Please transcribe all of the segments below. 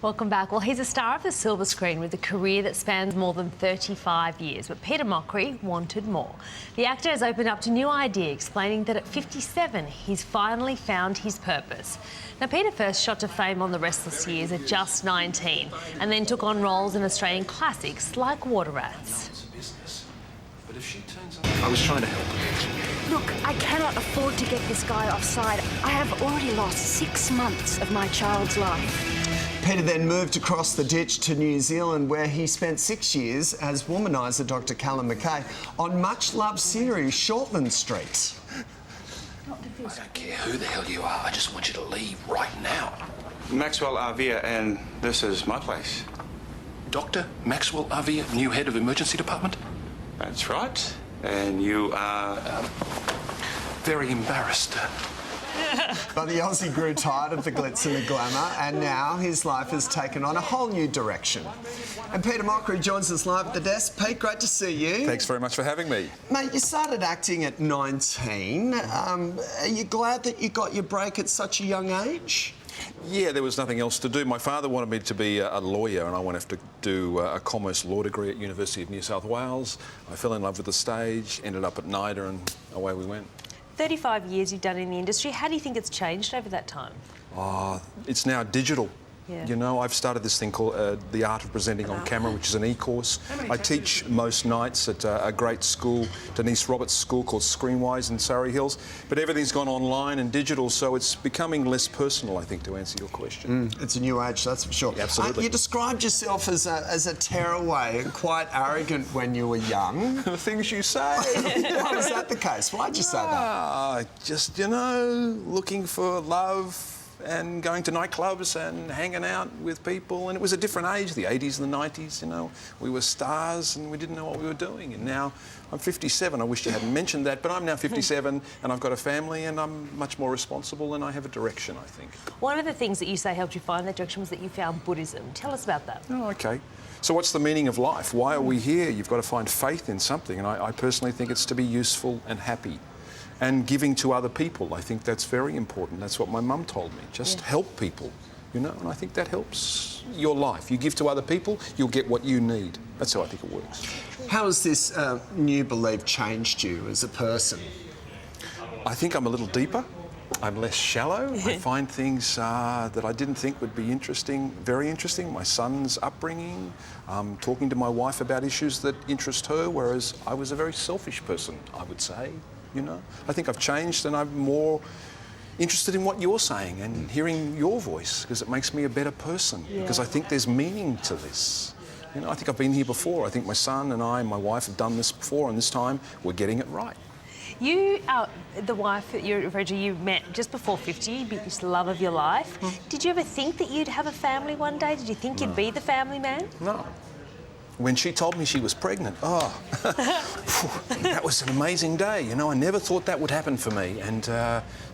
Welcome back. Well, he's a star of the silver screen with a career that spans more than 35 years, but Peter Mochrie wanted more. The actor has opened up to new idea, explaining that at 57, he's finally found his purpose. Now, Peter first shot to fame on The Restless Years at just 19, and then took on roles in Australian classics like Water Rats. But if she turns up... I was trying to help her. Look, I cannot afford to get this guy offside. I have already lost 6 months of my child's life. Peter then moved across the ditch to New Zealand, where he spent 6 years as womaniser Dr. Callum McKay on much-loved series Shortland Street. I don't care who the hell you are, I just want you to leave right now. Maxwell Arvia, and this is my place. Dr. Maxwell Arvia, new head of emergency department? That's right. And you are... Very embarrassed. But the Aussie grew tired of the glitz and the glamour, and now his life has taken on a whole new direction. And Peter Mochrie joins us live at the desk. Pete, great to see you. Thanks very much for having me. Mate, you started acting at 19. Are you glad that you got your break at such a young age? Yeah, there was nothing else to do. My father wanted me to be a lawyer, and I went off to do a commerce law degree at University of New South Wales. I fell in love with the stage, ended up at NIDA, and away we went. 35 years you've done in the industry. How do you think it's changed over that time? It's now digital. Yeah. You know, I've started this thing called The Art of Presenting on Camera, which is an e-course. I teach most nights at a great school, Denise Roberts' school called Screenwise in Surrey Hills. But everything's gone online and digital, so it's becoming less personal, I think, to answer your question. It's a new age, that's for sure. Yeah, absolutely. You described yourself as a tearaway and quite arrogant when you were young. The things you say. Why was that the case? Why'd you say that? Just, you know, looking for love and going to nightclubs and hanging out with people. And it was a different age, the 80s and the 90s, you know. We were stars and we didn't know what we were doing. And now I'm 57. I wish you hadn't mentioned that, but I'm now 57 and I've got a family and I'm much more responsible and I have a direction, I think. One of the things that you say helped you find that direction was that you found Buddhism. Tell us about that. Oh, OK. So what's the meaning of life? Why are we here? You've got to find faith in something. And I personally think it's to be useful and happy. And giving to other people, I think that's very important. That's what my mum told me. Just help people, you know, and I think that helps your life. You give to other people, you'll get what you need. That's how I think it works. How has this new belief changed you as a person? I think I'm a little deeper. I'm less shallow. I find things that I didn't think would be interesting, very interesting. My son's upbringing, talking to my wife about issues that interest her, whereas I was a very selfish person, I would say. You know, I think I've changed and I'm more interested in what you're saying and hearing your voice because it makes me a better person. Because I think there's meaning to this. You know, I think I've been here before. I think my son and I and my wife have done this before, and this time we're getting it right. You, the wife that you're referring to, you met just before 50, you beat the love of your life. Did you ever think that you'd have a family one day? Did you think you'd be the family man? No. When she told me she was pregnant, that was an amazing day. You know, I never thought that would happen for me. And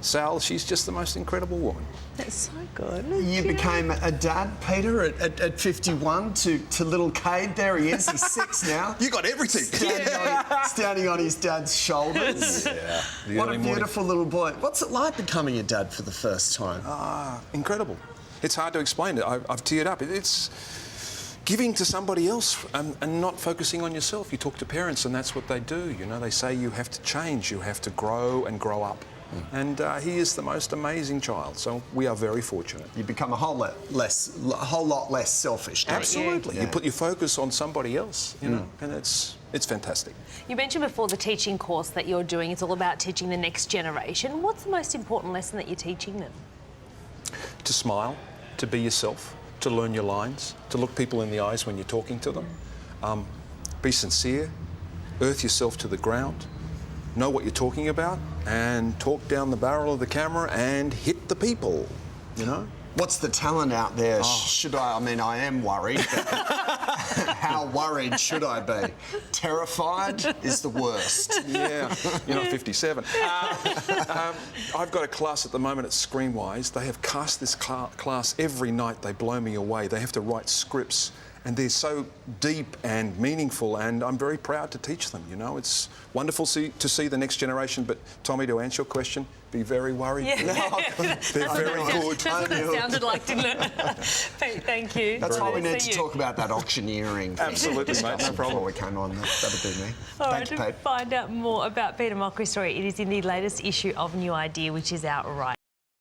Sal, she's just the most incredible woman. That's so good. You became a dad, Peter, at 51 to little Cade. There he is. He's 6 now. You got everything. Standing on his dad's shoulders. Yeah. What a beautiful little boy. What's it like becoming a dad for the first time? Incredible. It's hard to explain it. I've teared up. It's giving to somebody else and not focusing on yourself. You talk to parents and that's what they do. You know, they say you have to change, you have to grow and grow up. And he is the most amazing child, so we are very fortunate. You become a whole lot less selfish. Absolutely. You put your focus on somebody else, you know, and it's fantastic. You mentioned before the teaching course that you're doing. It's all about teaching the next generation. What's the most important lesson that you're teaching them? To smile, to be yourself, to learn your lines, to look people in the eyes when you're talking to them, be sincere, earth yourself to the ground, know what you're talking about, and talk down the barrel of the camera and hit the people, you know? What's the talent out there? I mean, I am worried, but how worried should I be? Terrified is the worst. Yeah, you're not 57. I've got a class at the moment at Screenwise. They have cast this class every night. They blow me away. They have to write scripts and they're so deep and meaningful, and I'm very proud to teach them. You know, it's wonderful to see the next generation. But Tommy, to answer your question, be very worried. Yeah. They're very good. That's what it sounded like, didn't it? Pete, thank you. That's why we need to See you. talk about that auctioneering thing. Absolutely, mate, no problem. Before we came on, that'd be me. All right, Thank you, to Pete. find out more about Peter Mochre's story, it is in the latest issue of New Idea, which is out right